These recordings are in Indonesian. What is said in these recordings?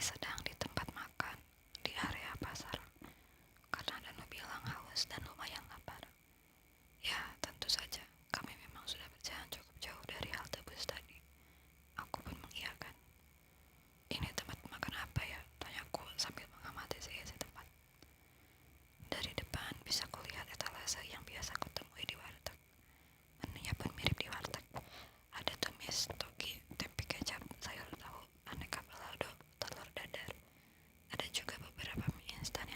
sedang di tempat makan di area pasar karena Danu bilang haus dan lumayan lapar. Ya, tentu saja kami memang sudah berjalan cukup jauh dari halte bus tadi. Aku pun mengiyakan. Ini tempat makan apa ya? Tanyaku sambil mengamati seisi tempat. Dari depan bisa kulihat etalase yang biasa kutemui di warteg. Menunya pun mirip di warteg. Ada tumis, toge, tempe kecap, sayur tahu, aneka balado, telur dadar. Ada juga beberapa mie instan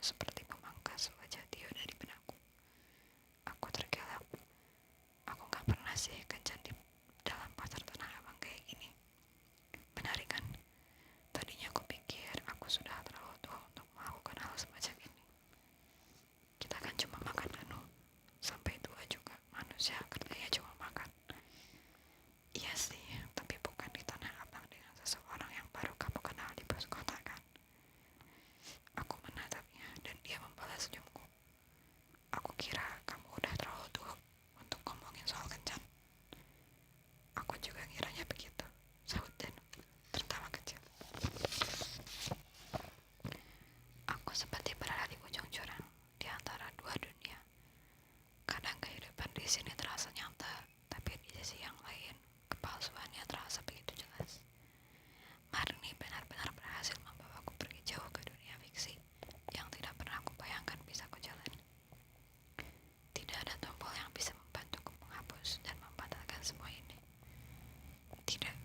seperti memangkas wajah Tio dari benakku. Aku tergelak. Aku gak pernah sih kencan di dalam pasar Tanah Abang kayak gini. Benar kan? Tadinya aku pikir aku sudah terlalu tua untuk melakukan hal semacam ini. Kita kan cuma makan menu. Sampai tua juga manusia kerjanya cuma makan. Iya sih, tapi bukan di Tanah Abang dengan seseorang yang baru kamu kenal di pos kota kan? Aku menatapnya dan dia membalas senyumku. Aku kira kamu udah terlalu tua untuk ngomongin soal kencan. Aku juga ngiranya begitu, sahut Dan tertawa kecil. Aku seperti berada di ujung jurang, di antara dua dunia. Kadang kehidupan di sini terasa nyata, tapi di sisi yang lain, kepalsuannya terasa begitu jelas. Marni benar-benar berhasil membawaku pergi jauh ke dunia fiksi yang tidak pernah aku bayangkan bisa aku jalani. Tidak ada tombol yang bisa membantuku menghapus dan membatalkan semua ini. Tidak,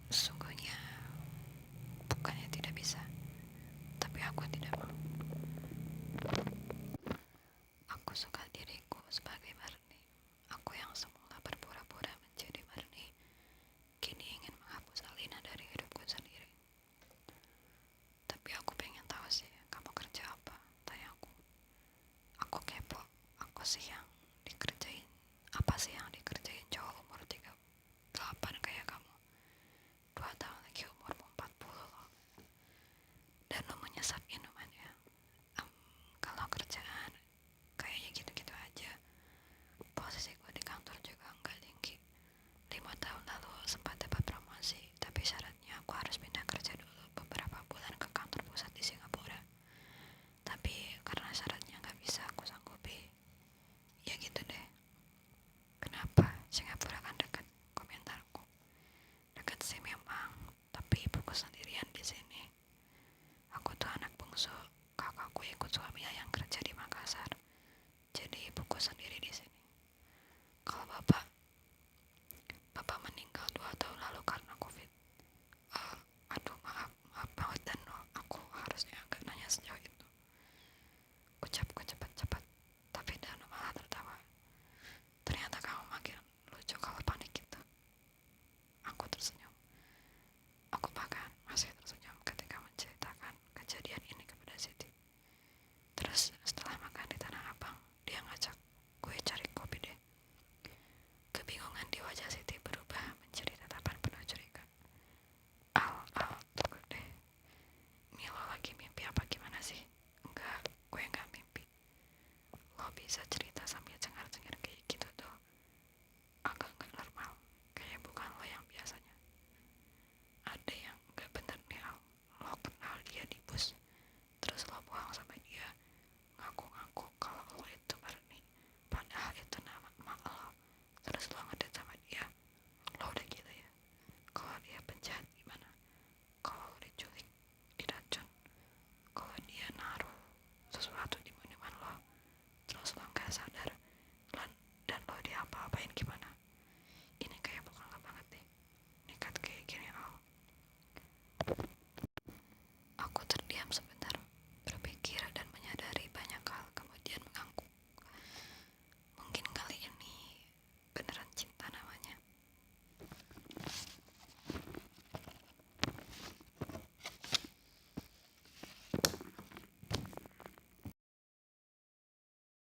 sesungguhnya bukannya tidak bisa, tapi aku tidak mau. Aku suka diriku sebagai Marni. Aku yang semula berpura-pura menjadi Marni, kini ingin menghapus Alina dari hidupku sendiri. Tapi aku pengen tahu sih, kamu kerja apa? Tanyaku. Aku kepo. Aku sih yang dikerjain. Apa sih yang dikerjain cowok umur 38 kayak kamu? 2 tahun lagi umurmu 40 loh. Dan lo menyesap minumannya. Kalau kerjaan kayaknya gitu-gitu aja. Posisiku di kantor juga nggak tinggi. 5 tahun lalu sempat dapat promosi, tapi syaratnya aku harus pindah kerja dulu beberapa bulan ke kantor pusat di Singapura. Tapi karena syaratnya nggak bisa aku sanggupi, ya gitu deh. Kenapa? Singapura kan dekat, komentarku. Dekat sih memang, tapi ibuku sendirian di sini. Aku tuh anak bungsu, kakakku ikut suaminya yang kerja di Makassar. Jadi ibuku sendiri di sini. Kalau bapak meninggal 2 tahun lalu karena COVID. Aduh maaf banget Dan aku harusnya agak nanya sejauh itu. Ucapku cepat-cepat, tapi Dan malah tertawa. Ternyata kamu makin lucu kalau panik gitu. Aku tersenyum. Aku bahkan masih tersenyum ketika menceritakan kejadian ini kepada Siti. Terus setelah makan di Tanah Abang, dia ngajak gue cari kopi deh. Kebingungan di wajah Siti berubah menjadi tatapan penuh curiga. Tunggu deh. Milo lagi mimpi apa gimana sih? Enggak, gue enggak mimpi. Lo bisa cerita